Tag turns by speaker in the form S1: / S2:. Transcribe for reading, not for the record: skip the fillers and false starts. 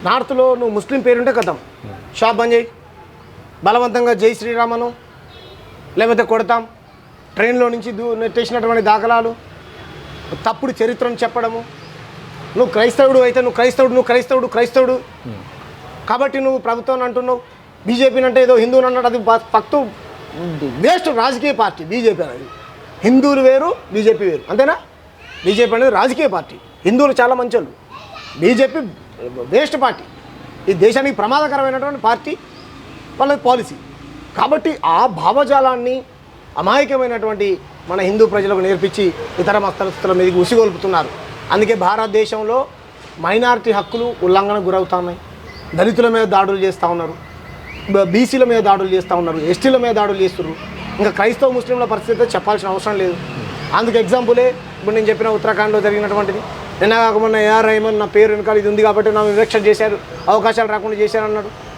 S1: నార్త్లో నువ్వు ముస్లిం పేరుంటే కథం షాప్ బంద్ చేయి, బలవంతంగా జై శ్రీరామను లేకపోతే కొడతాం, ట్రైన్లో నుంచి నెట్టేసినటువంటి దాఖలాలు, తప్పుడు చరిత్రను చెప్పడము. నువ్వు క్రైస్తవుడు అయితే నువ్వు క్రైస్తవుడు కాబట్టి నువ్వు ప్రభుత్వాన్ని అంటున్నావు. బీజేపీని అంటే ఏదో హిందువుని అన్నాడు, అది పక్తు వేస్ట్ రాజకీయ పార్టీ బీజేపీ అనేది. హిందువులు వేరు, బీజేపీ వేరు, అంతేనా? బీజేపీ అనేది రాజకీయ పార్టీ, హిందువులు చాలా మంచోళ్ళు. బీజేపీ వేస్ట్ పార్టీ, ఈ దేశానికి ప్రమాదకరమైనటువంటి పార్టీ, వాళ్ళ పాలసీ. కాబట్టి ఆ భావజాలాన్ని అమాయకమైనటువంటి మన హిందూ ప్రజలకు నేర్పించి ఇతర మతస్థుల మీదకి ఉసిగొల్పుతున్నారు. అందుకే భారతదేశంలో మైనారిటీ హక్కులు ఉల్లంఘనకు గురవుతున్నాయి. దళితుల మీద దాడులు చేస్తూ ఉన్నారు, బీసీల మీద దాడులు చేస్తూ ఉన్నారు, ఎస్టీల మీద దాడులు చేస్తున్నారు. ఇంకా క్రైస్తవ ముస్లింల పరిస్థితి చెప్పాల్సిన అవసరం లేదు. అందుకు ఎగ్జాంపులే ఇప్పుడు నేను చెప్పిన ఉత్తరాఖండ్లో జరిగినటువంటిది. నిన్న కాకుండా ఏఆర్ రెహమాన్ నా పేరు వెనకాల ఇది ఉంది కాబట్టి నా వివక్ష చేశారు, అవకాశాలు రాకుండా చేశారు అన్నాడు.